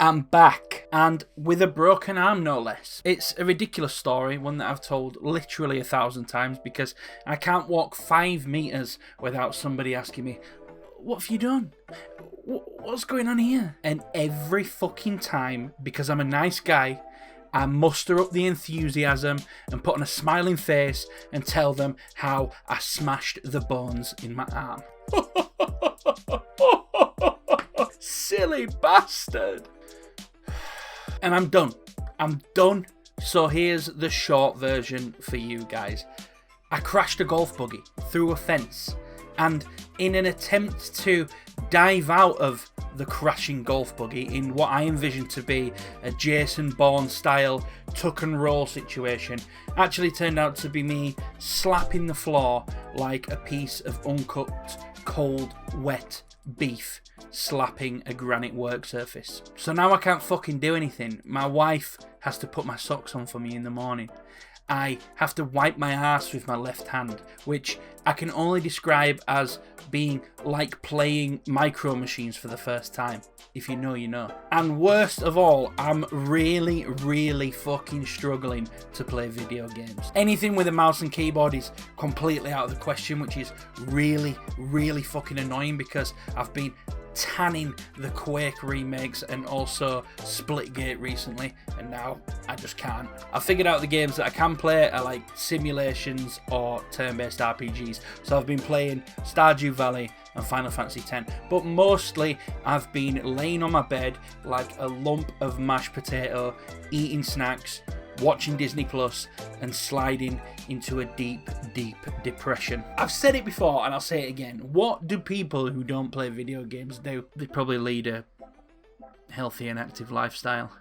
I'm back, and with a broken arm no less. It's a ridiculous story, one that I've told literally 1,000 times, because I can't walk 5 meters without somebody asking me, what have you done? What's going on here? And every fucking time, because I'm a nice guy, I muster up the enthusiasm and put on a smiling face and tell them how I smashed the bones in my arm. Silly bastard. And I'm done. I'm done. So here's the short version for you guys. I crashed a golf buggy through a fence, and in an attempt to dive out of the crashing golf buggy in what I envision to be a Jason Bourne style tuck and roll situation, actually turned out to be me slapping the floor like a piece of uncooked, cold, wet beef slapping a granite work surface. So now I can't fucking do anything. My wife has to put my socks on for me in the morning. I have to wipe my ass with my left hand, which I can only describe as being like playing Micro Machines for the first time. If you know, you know. And worst of all, I'm really fucking struggling to play video games. Anything with a mouse and keyboard is completely out of the question, which is really fucking annoying, because I've been tanning the Quake remakes and also Splitgate recently, and now I just can't. I figured out the games that I can play are like simulations or turn-based RPGs, so I've been playing Stardew Valley and Final Fantasy X, but mostly I've been laying on my bed like a lump of mashed potato, eating snacks, watching Disney Plus, and sliding into a deep depression. I've said it before and I'll say it again. What do people who don't play video games do? They probably lead a healthy and active lifestyle.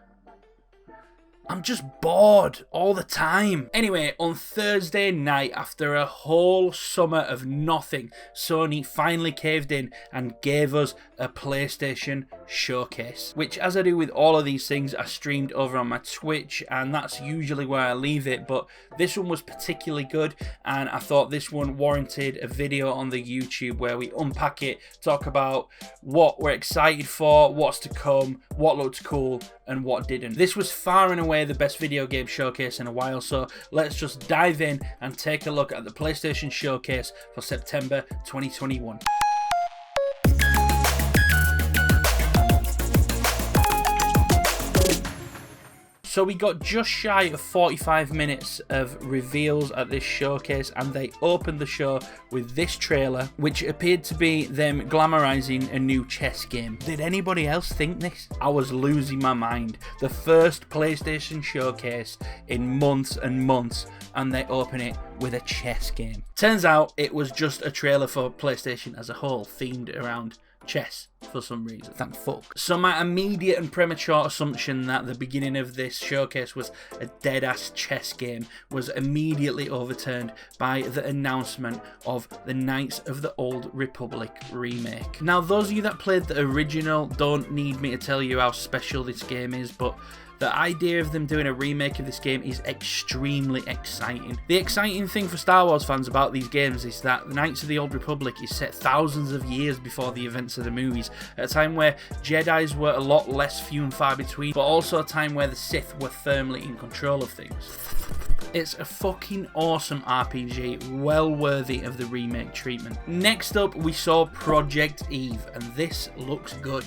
I'm just bored all the time. Anyway, on Thursday night, after a whole summer of nothing, Sony finally caved in and gave us a PlayStation Showcase, which, as I do with all of these things, I streamed over on my Twitch, and that's usually where I leave it, but this one was particularly good, and I thought this one warranted a video on the YouTube where we unpack it, talk about what we're excited for, what's to come, what looked cool, and what didn't. This was far and away the best video game showcase in a while, so let's just dive in and take a look at the PlayStation Showcase for September 2021. So we got just shy of 45 minutes of reveals at this showcase, and they opened the show with this trailer, which appeared to be them glamorizing a new chess game. Did anybody else think this? I was losing my mind. The first PlayStation Showcase in months and months, and they open it with a chess game. Turns out it was just a trailer for PlayStation as a whole, themed around chess for some reason. Thank fuck. So my immediate and premature assumption that the beginning of this showcase was a dead-ass chess game was immediately overturned by the announcement of the Knights of the Old Republic remake. Now, those of you that played the original don't need me to tell you how special this game is, but the idea of them doing a remake of this game is extremely exciting. The exciting thing for Star Wars fans about these games is that the Knights of the Old Republic is set thousands of years before the events of the movies, at a time where Jedis were a lot less few and far between, but also a time where the Sith were firmly in control of things. It's a fucking awesome RPG, well worthy of the remake treatment. Next up, we saw Project Eve, and this looks good.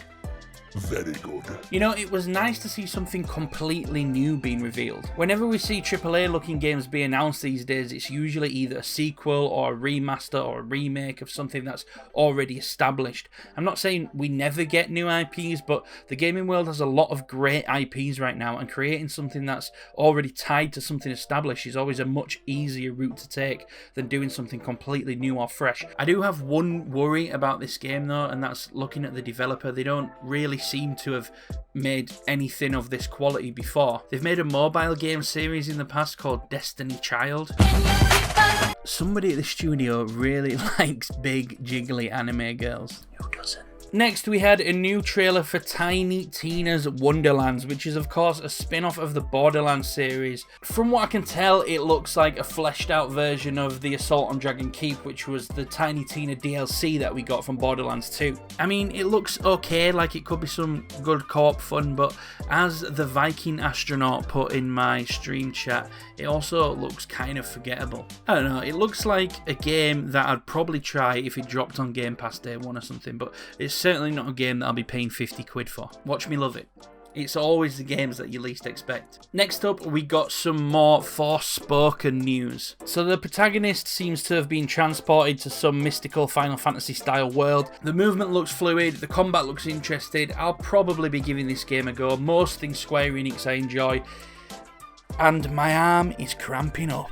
Very good. You know, it was nice to see something completely new being revealed. Whenever we see AAA looking games be announced these days, it's usually either a sequel or a remaster or a remake of something that's already established. I'm not saying we never get new IPs, but the gaming world has a lot of great IPs right now, and creating something that's already tied to something established is always a much easier route to take than doing something completely new or fresh. I do have one worry about this game though, and that's looking at the developer. They don't really seem to have made anything of this quality before. They've made a mobile game series in the past called Destiny Child. Somebody at the studio really likes big jiggly anime girls. Who doesn't? Next, we had a new trailer for Tiny Tina's Wonderlands, which is of course a spin-off of the Borderlands series. From what I can tell, it looks like a fleshed out version of the Assault on Dragon Keep, which was the Tiny Tina DLC that we got from Borderlands 2. I mean, it looks okay, like it could be some good co-op fun, but as the Viking astronaut put in my stream chat, it also looks kind of forgettable. I don't know, it looks like a game that I'd probably try if it dropped on Game Pass Day 1 or something, but it's certainly not a game that I'll be paying 50 quid for. Watch me love it. It's always the games that you least expect. Next up, we got some more Forspoken news. So the protagonist seems to have been transported to some mystical Final Fantasy style world. The movement looks fluid, the combat looks interesting. I'll probably be giving this game a go. Most things Square Enix I enjoy. And my arm is cramping up.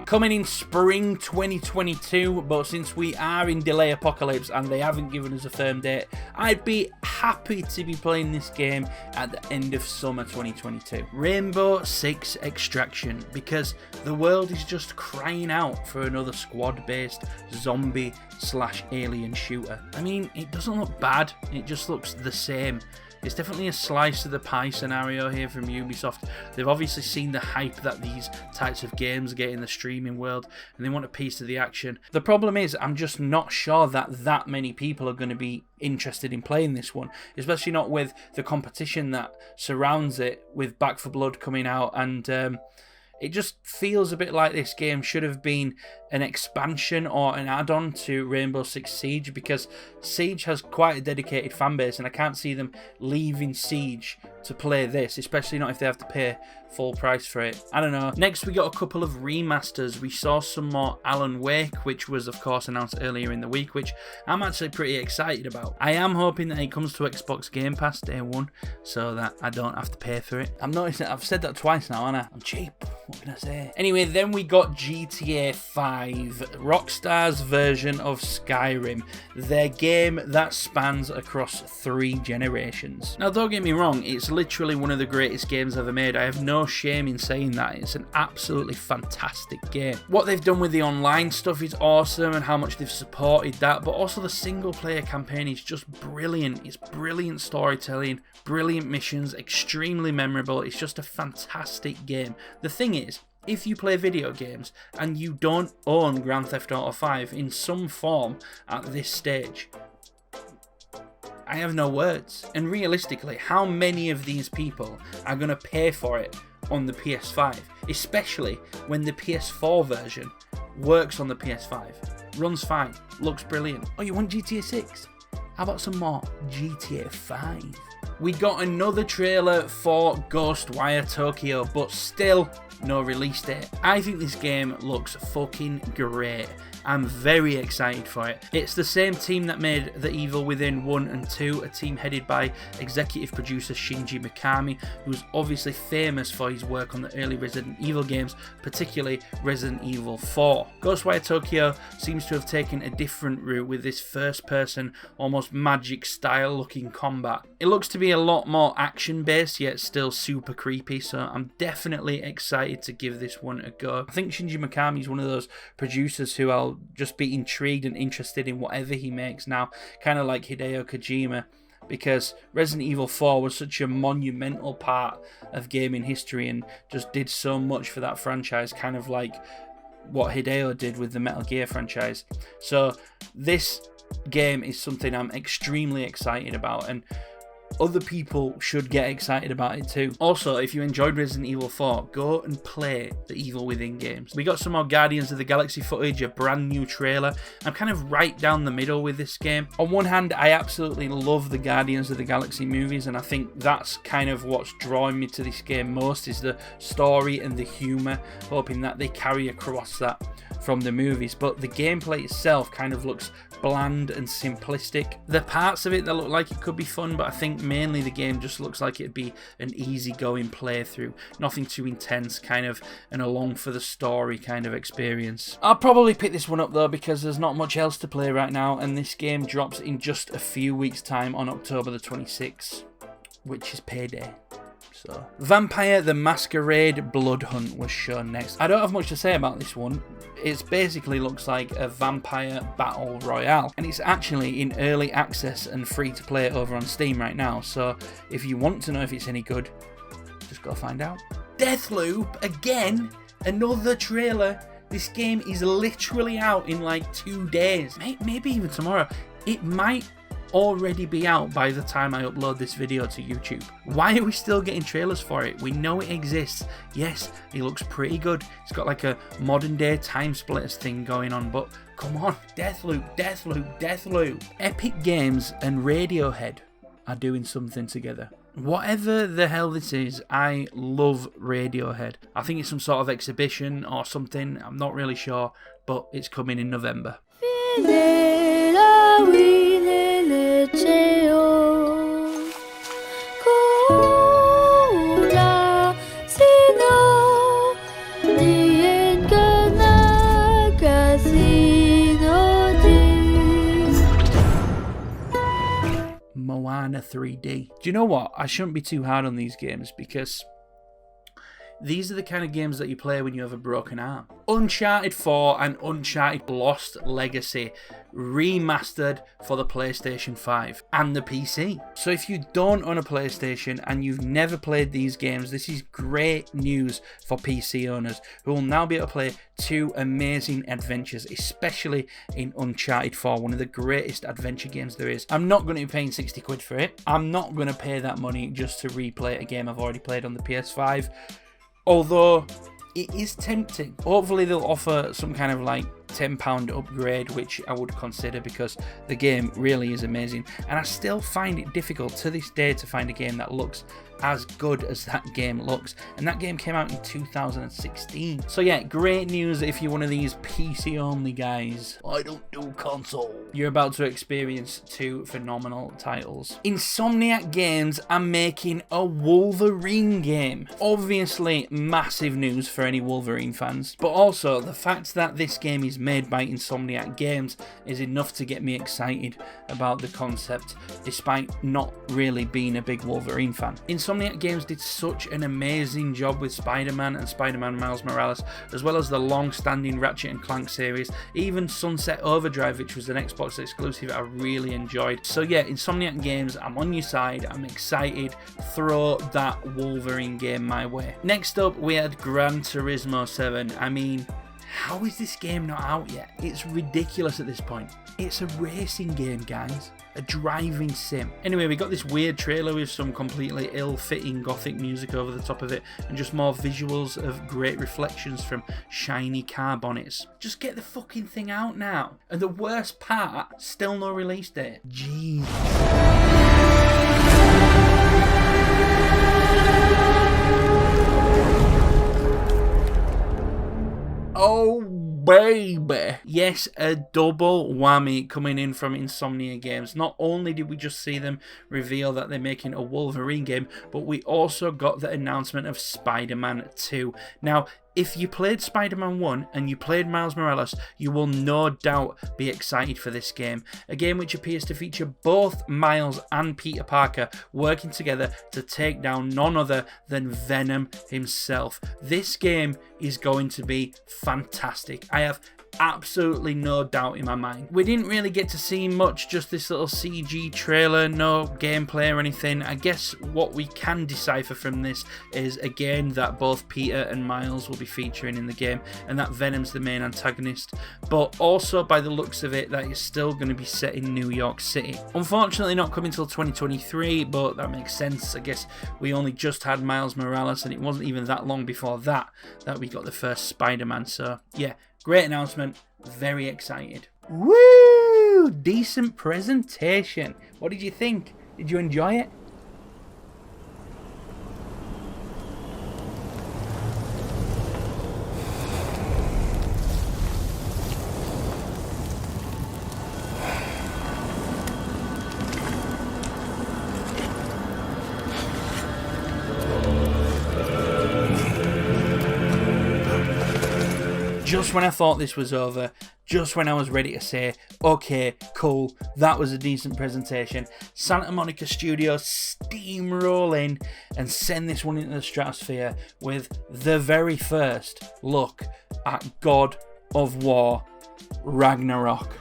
Coming in spring 2022, but since we are in delay apocalypse and they haven't given us a firm date, I'd be happy to be playing this game at the end of summer 2022. Rainbow Six Extraction, because the world is just crying out for another squad-based zombie/alien shooter. I mean, it doesn't look bad, it just looks the same. It's definitely a slice of the pie scenario here from Ubisoft. They've obviously seen the hype that these types of games get in the streaming world, and they want a piece of the action. The problem is, I'm just not sure that many people are going to be interested in playing this one, especially not with the competition that surrounds it, with Back 4 Blood coming out, and it just feels a bit like this game should have been an expansion or an add-on to Rainbow Six Siege, because Siege has quite a dedicated fan base and I can't see them leaving Siege to play this, especially not if they have to pay full price for it. I don't know. Next, we got a couple of remasters. We saw some more Alan Wake, which was of course announced earlier in the week, which I'm actually pretty excited about. I am hoping that it comes to Xbox Game Pass Day 1 so that I don't have to pay for it. I'm noticing I've said that twice now, haven't I? I'm cheap. What can I say? Anyway, then we got GTA 5, Rockstar's version of Skyrim, their game that spans across 3 generations. Now, don't get me wrong, it's literally one of the greatest games ever made. I have no shame in saying that. It's an absolutely fantastic game. What they've done with the online stuff is awesome, and how much they've supported that, but also the single player campaign is just brilliant. It's brilliant storytelling, brilliant missions, extremely memorable. It's just a fantastic game. The thing is, if you play video games and you don't own Grand Theft Auto 5 in some form at this stage, I have no words. And realistically, how many of these people are going to pay for it on the PS5? Especially when the PS4 version works on the PS5. Runs fine, looks brilliant. Oh, you want GTA 6? How about some more GTA 5? We got another trailer for Ghostwire Tokyo, but still no release date. I think this game looks fucking great. I'm very excited for it. It's the same team that made The Evil Within 1 and 2, a team headed by executive producer Shinji Mikami, who's obviously famous for his work on the early Resident Evil games, particularly Resident Evil 4. Ghostwire Tokyo seems to have taken a different route with this first-person, almost magic-style looking combat. It looks to be a lot more action-based, yet still super creepy, so I'm definitely excited to give this one a go. I think Shinji Mikami is one of those producers who I'll just be intrigued and interested in whatever he makes now, kind of like Hideo Kojima, because Resident Evil 4 was such a monumental part of gaming history and just did so much for that franchise, kind of like what Hideo did with the Metal Gear franchise. So this game is something I'm extremely excited about, and other people should get excited about it too. Also, if you enjoyed Resident Evil 4, go and play the Evil Within games. We got some more Guardians of the Galaxy footage, a brand new trailer. I'm kind of right down the middle with this game. On one hand, I absolutely love the Guardians of the Galaxy movies, and I think that's kind of what's drawing me to this game most, is the story and the humour, hoping that they carry across that from the movies. But the gameplay itself kind of looks bland and simplistic. The parts of it that look like it could be fun, but I think mainly the game just looks like it'd be an easygoing playthrough, nothing too intense, kind of an along for the story kind of experience. I'll probably pick this one up though, because there's not much else to play right now, and this game drops in just a few weeks time on October the 26th, which is payday. So, Vampire the Masquerade Blood Hunt was shown next. I don't have much to say about this one. It basically looks like a vampire battle royale, and it's actually in early access and free to play over on Steam right now. So if you want to know if it's any good, just go find out. Deathloop again, another trailer. This game is literally out in like 2 days, maybe even tomorrow. It might already be out by the time I upload this video to YouTube. Why are we still getting trailers for it? We know it exists. Yes, it looks pretty good. It's got like a modern day time splitters thing going on, but come on, Deathloop, Deathloop, Deathloop. Epic Games and Radiohead are doing something together. Whatever the hell this is, I love Radiohead. I think it's some sort of exhibition or something, I'm not really sure, but it's coming in November. Moana 3D. Do you know what? I shouldn't be too hard on these games because these are the kind of games that you play when you have a broken arm. Uncharted 4 and Uncharted Lost Legacy remastered for the PlayStation 5 and the PC. So if you don't own a PlayStation and you've never played these games, this is great news for PC owners who will now be able to play 2 amazing adventures, especially in Uncharted 4, one of the greatest adventure games there is. I'm not going to be paying 60 quid for it. I'm not going to pay that money just to replay a game I've already played on the PS5. Although it is tempting. Hopefully they'll offer some kind of like £10 upgrade, which I would consider because the game really is amazing. And I still find it difficult to this day to find a game that looks as good as that game looks, and that game came out in 2016. So yeah, great news if you're one of these PC only guys. I don't do console. You're about to experience 2 phenomenal titles. Insomniac Games are making a Wolverine game. Obviously massive news for any Wolverine fans, but also the fact that this game is made by Insomniac Games is enough to get me excited about the concept, despite not really being a big Wolverine fan. Insomniac Games did such an amazing job with Spider-Man and Spider-Man Miles Morales, as well as the long-standing Ratchet & Clank series, even Sunset Overdrive, which was an Xbox exclusive I really enjoyed. So yeah, Insomniac Games, I'm on your side, I'm excited, throw that Wolverine game my way. Next up, we had Gran Turismo 7. I mean, how is this game not out yet? It's ridiculous at this point. It's a racing game, guys. A driving sim. Anyway, we got this weird trailer with some completely ill-fitting gothic music over the top of it and just more visuals of great reflections from shiny car bonnets. Just get the fucking thing out now. And the worst part, still no release date. Jeez. Oh baby. Yes, a double whammy coming in from Insomnia Games. Not only did we just see them reveal that they're making a Wolverine game, but we also got the announcement of Spider-Man 2. Now, if you played Spider-Man 1 and you played Miles Morales, you will no doubt be excited for this game. A game which appears to feature both Miles and Peter Parker working together to take down none other than Venom himself. This game is going to be fantastic. I have absolutely no doubt in my mind. We didn't really get to see much, just this little CG trailer, no gameplay or anything. I guess what we can decipher from this is, again, that both Peter and Miles will be featuring in the game and that Venom's the main antagonist, but also by the looks of it that it's still going to be set in New York City. Unfortunately not coming till 2023, but that makes sense. I guess we only just had Miles Morales and it wasn't even that long before that we got the first Spider-Man. So yeah, great announcement, very excited. Woo! Decent presentation. What did you think? Did you enjoy it? Just when I thought this was over, just when I was ready to say, okay, cool, that was a decent presentation, Santa Monica Studios steamrolling and send this one into the stratosphere with the very first look at God of War Ragnarok.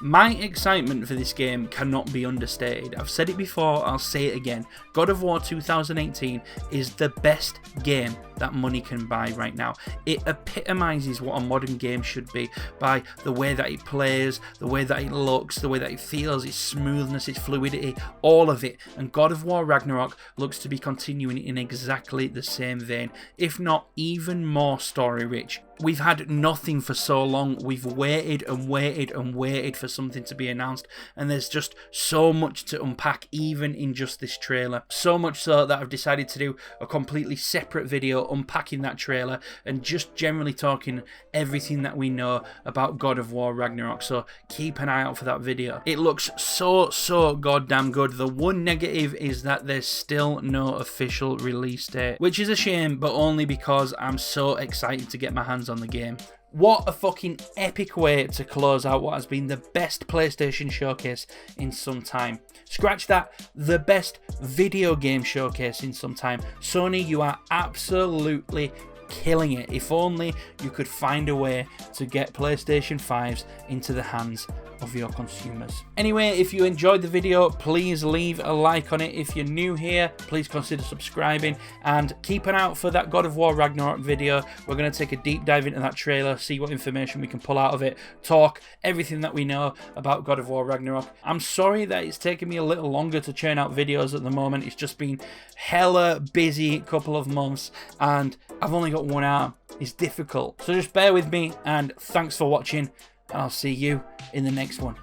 My excitement for this game cannot be understated. I've said it before, I'll say it again. God of War 2018 is the best game that money can buy right now. It epitomizes what a modern game should be by the way that it plays, the way that it looks, the way that it feels, its smoothness, its fluidity, all of it. And God of War Ragnarok looks to be continuing in exactly the same vein, if not even more story rich. We've had nothing for so long. We've waited and waited and waited for something to be announced, and there's just so much to unpack even in just this trailer. So much so that I've decided to do a completely separate video unpacking that trailer and just generally talking everything that we know about God of War Ragnarok, so keep an eye out for that video. It looks so goddamn good. The one negative is that there's still no official release date, which is a shame, but only because I'm so excited to get my hands on the game. What a fucking epic way to close out what has been the best PlayStation Showcase in some time. Scratch that, the best video game showcase in some time. Sony, you are absolutely killing it. If only you could find a way to get PlayStation 5s into the hands of your consumers. Anyway, if you enjoyed the video, please leave a like on it. If you're new here, please consider subscribing and keep an eye out for that God of War Ragnarok video. We're going to take a deep dive into that trailer, see what information we can pull out of it, talk everything that we know about God of War Ragnarok. I'm sorry that it's taken me a little longer to churn out videos at the moment. It's just been hella busy couple of months and I've only got one arm. It's difficult. So just bear with me and thanks for watching. And I'll see you in the next one.